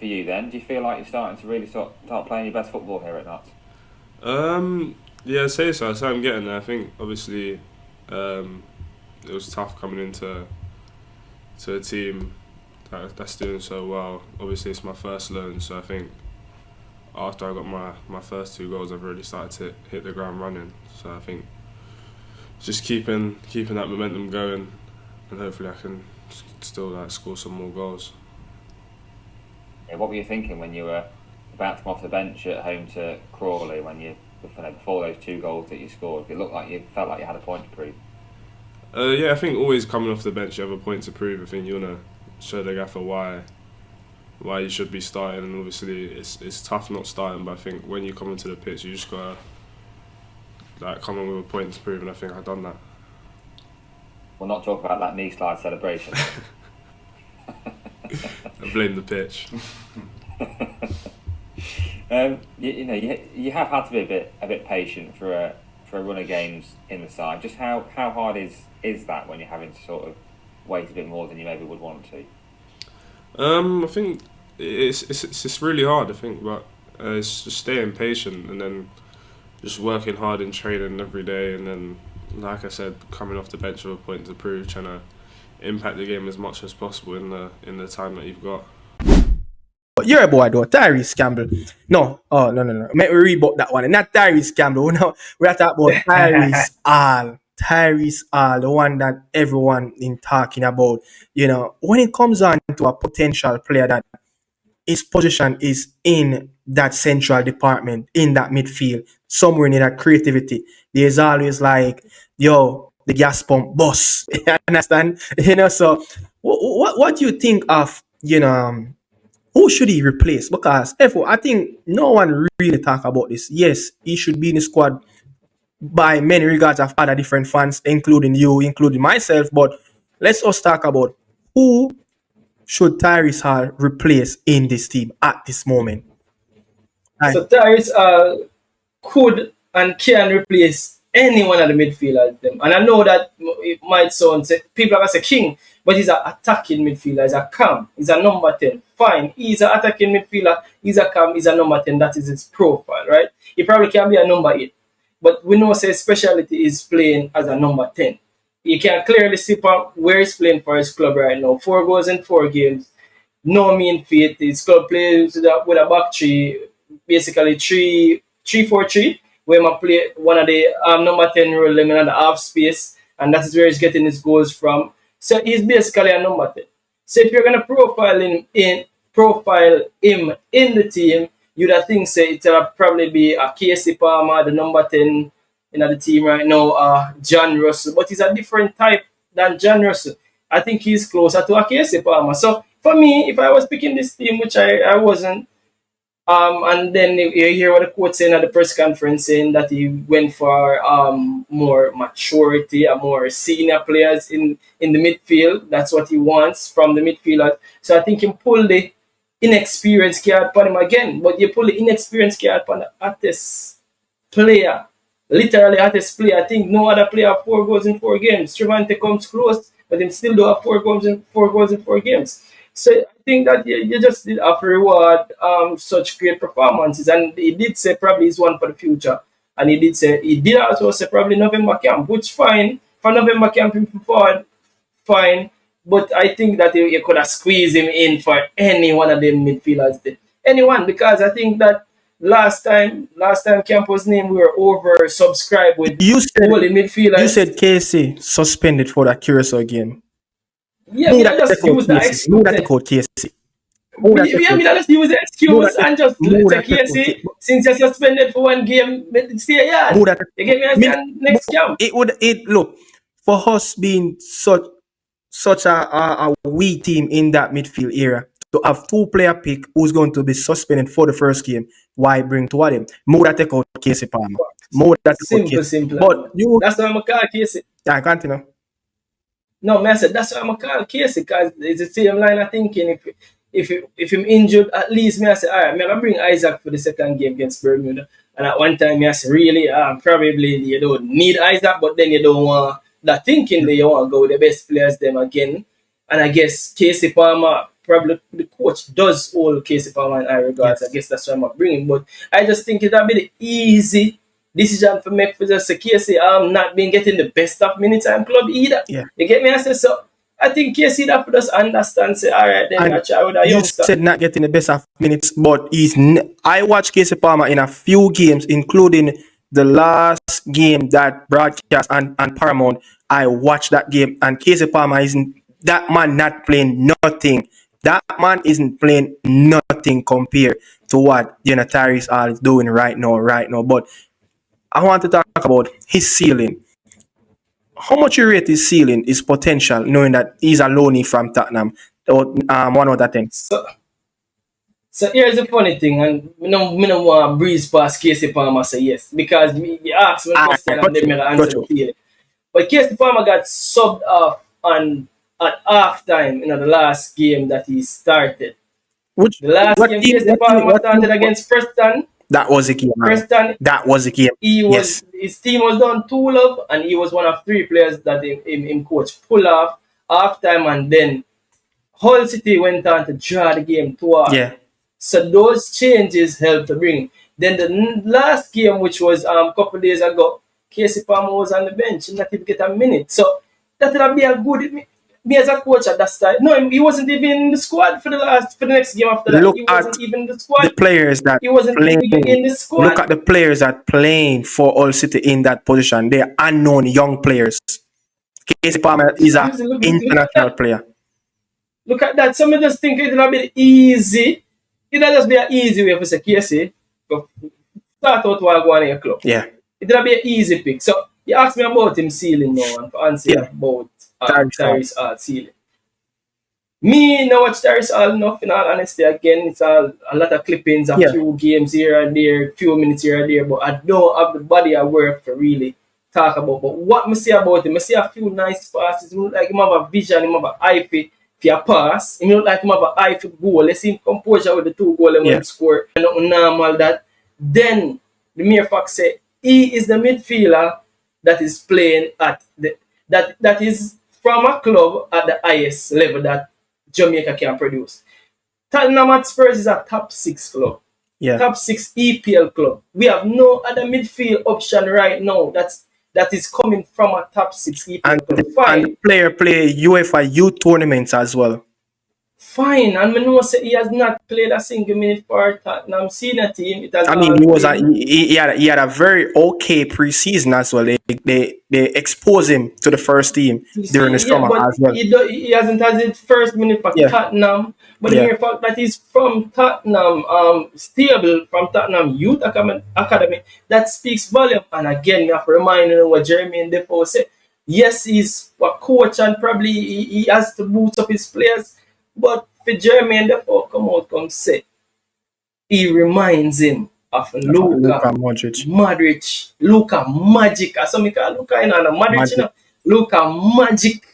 for you then? Do you feel like you're starting to really start playing your best football here at Notts? Yeah, I'd say so. So I'm getting there. I think obviously it was tough coming into a team that's doing so well. Obviously it's my first loan, so I think after I got my first 2 goals, I've really started to hit the ground running. So I think just keeping that momentum going, and hopefully I can still like score some more goals. Yeah, what were you thinking when you were about to come off the bench at home to Crawley before those 2 goals that you scored? It looked like you felt like you had a point to prove. Yeah, I think always coming off the bench you have a point to prove. I think you wanna show the gaffer why you should be starting, and obviously it's tough not starting. But I think when you come into the pitch, you just gotta like come on with a point to prove, and I think I've done that. We'll not talk about that knee slide celebration. I blame the pitch. You have had to be a bit patient for a run of games in the side. Just how hard is that when you're having to sort of wait a bit more than you maybe would want to? I think it's really hard. I think, but it's just staying patient and then just working hard in training every day, and then, like I said, coming off the bench with a point to prove, trying to impact the game as much as possible in the time that you've got. You're a boy though, Tyrese Campbell. No. Let me reboot that one. Not Tyrese Campbell. No, we're talking about Tyrese Hall. Tyrese Hall, the one that everyone is talking about. You know, when it comes on to a potential player that his position is in that central department, in that midfield, somewhere in that creativity, there's always like, yo, the gas pump boss. You understand? You know, so what do you think of, who should he replace? Because therefore, I think no one really talk about this. Yes, he should be in the squad by many regards of other different fans, including you, including myself. But let's us talk about who should Tyrese Hall replace in this team at this moment. So Tyrese could and can replace any one of the midfielders. And I know that it might sound, people are going to say King, but he's an attacking midfielder. He's a cam. He's a number 10. Fine. He's an attacking midfielder. He's a cam. He's a number 10. That is his profile, right? He probably can be a number 8. But we know his specialty is playing as a number 10. You can clearly see where he's playing for his club right now. 4 goals in 4 games. No mean feat. His club plays with a back 3, basically 3-4-3, where I play one of the number 10 role in the half space, and that is where he's getting his goals from. So he's basically a number 10. So if you're gonna profile him in the team, you'd think say it'll probably be a Casey Palmer, the number 10 in the team right now, John Russell, but he's a different type than John Russell. I think he's closer to a Casey Palmer. So for me, if I was picking this team, which I wasn't, and then you hear what the coach saying at the press conference, saying that he went for more maturity, more senior players in the midfield. That's what he wants from the midfielder. So I think he pulled the inexperienced card upon him again. But you pull the inexperienced card upon the hottest player. Literally hottest player. I think no other player have 4 goals in 4 games. Trevante comes close, but him still do have 4 goals in 4 games. So I think that you just did have to reward such great performances. And he did say probably he's one for the future. And he did also say probably November camp, which fine. For November camp forward, fine. But I think that you could have squeezed him in for any one of them midfielders. Anyone, because I think that last time camp was named, we were oversubscribed with all the midfielders. You said Casey suspended for that Curacao game. Yeah, we just use the excuse. Move that code, Casey. We just use the excuse and just say Casey, since you're suspended for 1 game, stay here. You get me next camp. Look, for us being such a weak team in that midfield area, to have 2-player pick who's going to be suspended for the first game, why bring 2 of them? More that take out Casey Palmer. More that take out Casey. Simple. But that's why I'm a call Casey. I continue. No, I said that's why I'm a call Casey, because it's the same line of thinking. If him injured, at least I say, all right, I'm gonna bring Isaac for the second game against Bermuda. And at one time I say, really, probably you don't need Isaac, but then you don't want that thinking that you want to go with the best players them again. And I guess Casey Palmer, probably the coach does hold Casey Palmer in high regards. Yes. I guess that's why I'm not bringing. But I just think it'll be the easy decision for me for just say Casey not being getting the best of minutes time club either. Yeah. You get me? I say so. I think Casey that for us understand. Say all right, then I And try with a you youngster. said not getting the best of minutes, but I watched Casey Palmer in a few games, including the last game that broadcast and Paramount. I watched that game, and Casey Palmer isn't that man not playing nothing. That man isn't playing nothing compared to what Tyrese Hall is doing right now. But I want to talk about his ceiling. How much you rate his ceiling, his potential, knowing that he's a loanee from Tottenham? Or, 1 out of 10. So here's the funny thing, and me no want to breeze past Casey Palmer say yes because you asked me a question and then me answer it to you. But Casey Palmer got subbed off at half time in the last game that he started. The last game Casey Palmer started against Preston. That was the game. Preston. That was the game. His team was done 2-0, and he was one of 3 players that him coach pull off half time, and then Hull City went on to draw the game 2-2. Yeah. So those changes helped to bring. Then the last game, which was a couple of days ago, Casey Palmer was on the bench and not even get a minute. So that would be a good. Me as a coach at that time. No, he wasn't even in the squad for the next game after that. He wasn't even in the squad. The players that he wasn't playing, even in the squad. Look at the players that playing for Hull City in that position. They're unknown young players. Casey Palmer is an international player. Look at that. Some just think it'll be easy. It'll just be an easy way for say Casey to start out while going in your club. Yeah. It'll be an easy pick. So you asked me about him ceiling now and to answer about Tyrese Hall ceiling. Me now watch Tyrese Hall enough, in all honesty. Again, it's a lot of clippings, a few games here and there, few minutes here and there, but I don't have the body of work to really talk about. But what I see about him, I see a few nice passes. He look like he have a vision, he have an eye for your pass. He look like he have an eye for goal. Let's see him composure with the 2 goals and when score. And not normal that. Then the mere fact say he is the midfielder that is playing at that is from a club at the highest level that Jamaica can produce. Tottenham Hotspur is a top 6 club. Yeah. Top 6 EPL club. We have no other midfield option right now that is coming from a top 6 EPL club. And the player play UEFA youth tournaments as well. Fine, and I know say he has not played a single minute for Tottenham senior team. He had a very okay preseason as well. They exposed him to the first team during the summer as well. He hasn't had his first minute for Tottenham, but the mere fact that he's from Tottenham, stable from Tottenham Youth Academy, that speaks volume. And again, you have to remind you what Jeremy Defoe said. Yes, he's a coach and probably he has to boost up his players. But for Jeremy Defoe come say, he reminds him of Luka Modric. Luka Magic. As some call Luka, Modric. Luka Magic.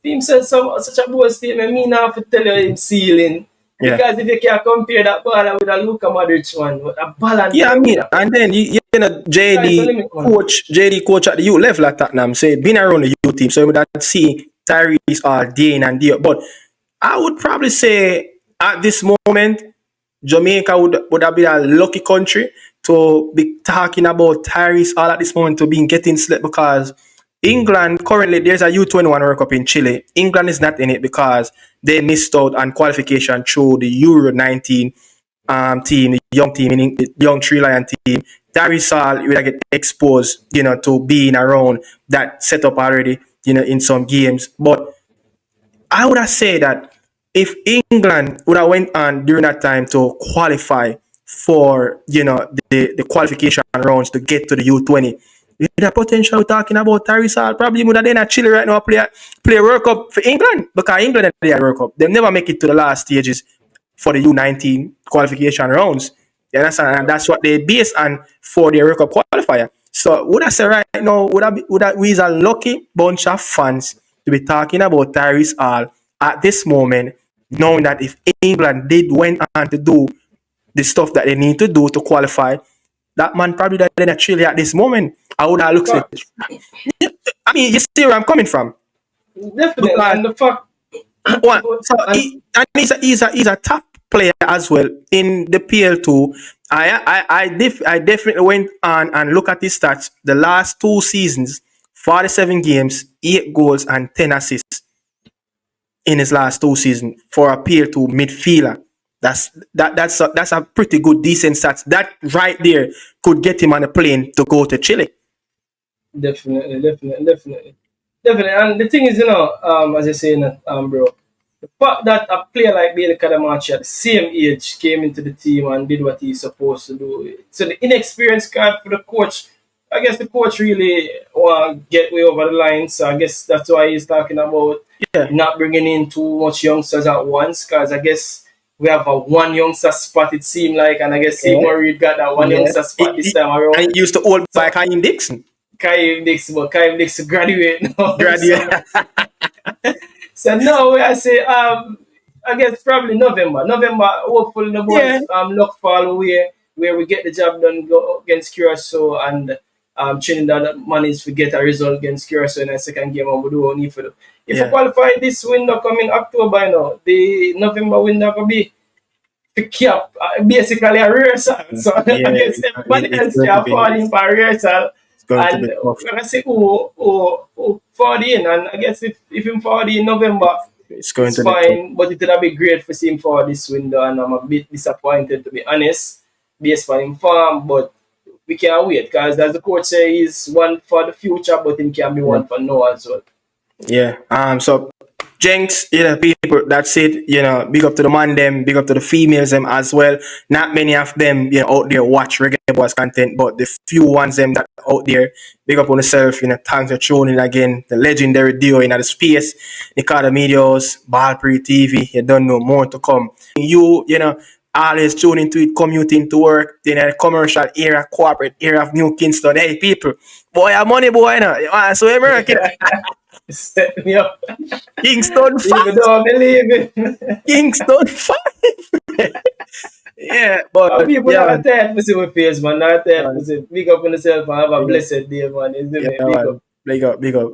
Him said such a bold statement. Me now have to tell you him ceiling. Because if you can compare that ball with a Luka Modric one, with a balance. Yeah, I mean, and then JD coach at the youth level at Tottenham say been around the youth team, so you would see Tyrese all day in and day. But I would probably say at this moment, Jamaica would have been a lucky country to be talking about Tyrese Hall at this moment to be getting slept because England, currently there's a U21 World Cup in Chile. England is not in it because they missed out on qualification through the Euro 19 team, the young team, meaning the young Three Lion team. Tyrese Hall will get exposed, to being around that setup already, in some games. But I would have said that if England would have went on during that time to qualify for, the qualification rounds to get to the U20, with the potential talking about Tyrese Hall, probably would have then at Chile right now play World Cup for England because England they had World Cup. They never make it to the last stages for the U19 qualification rounds. You understand? And that's what they base on for their World Cup qualifier. So would I say right now, we is a lucky bunch of fans to be talking about Tyrese Hall at this moment, knowing that if England went on to do the stuff that they need to do to qualify, that man probably that in Chile at this moment. I would have looked at it. I mean, you see where I'm coming from. Definitely. And the fact One. So And he's a top player as well in the PL2. I definitely went on and look at his stats. The last 2 seasons, 47 games, 8 goals and 10 assists in his last 2 seasons for a PL2 midfielder. That's a pretty good, decent stats. That right there could get him on a plane to go to Chile. definitely. And the thing is, as I say, bro, the fact that a player like Bailey Kadamachi at the same age came into the team and did what he's supposed to do. So the inexperienced card for the coach, I guess the coach really want to get way over the line. So I guess that's why he's talking about Yeah. not bringing in too much youngsters at once. Because I guess we have a one youngster spot, it seemed like, and I guess Sigmund Reed got that one youngster spot this time around. And he used to hold by Kaim Dixon. Kaim Dixon graduate now. Graduate. So now I say I guess probably November. Hopefully the boys luck fall away where we get the job done go against Curacao and Trinidad managed to get a result against Curacao in the second game and we do only for if we qualify this window coming October now, the November window could be to keep basically a rehearsal. So I guess everybody else can fall in for a rehearsal. And when I say who 40 in, and I guess if him 40 in November, it's fine. But it would be great for him for this window, and I'm a bit disappointed to be honest, based on him form. But we can't wait because as the coach says, he's one for the future, but he can be one for now as well. Yeah. So Jenks, people, that's it. Big up to the man them, big up to the females them as well. Not many of them, out there watch reggaeboyz content, but the few ones them that out there, big up on yourself, thanks for tuning in again. The legendary duo in the space, Nicardo Media House, Ballpree TV, you don't know more to come. You always tune into it, commuting to work, the commercial area, corporate area of New Kingston. Hey people, boy, I'm money boy, so American. Set me up. Kingston 5. Even though I believe it. Kingston 5. Yeah, but people are tired to see my face, man. Not tired to see. Big up on yourself and have a blessed day, man. Isn't it? Big up.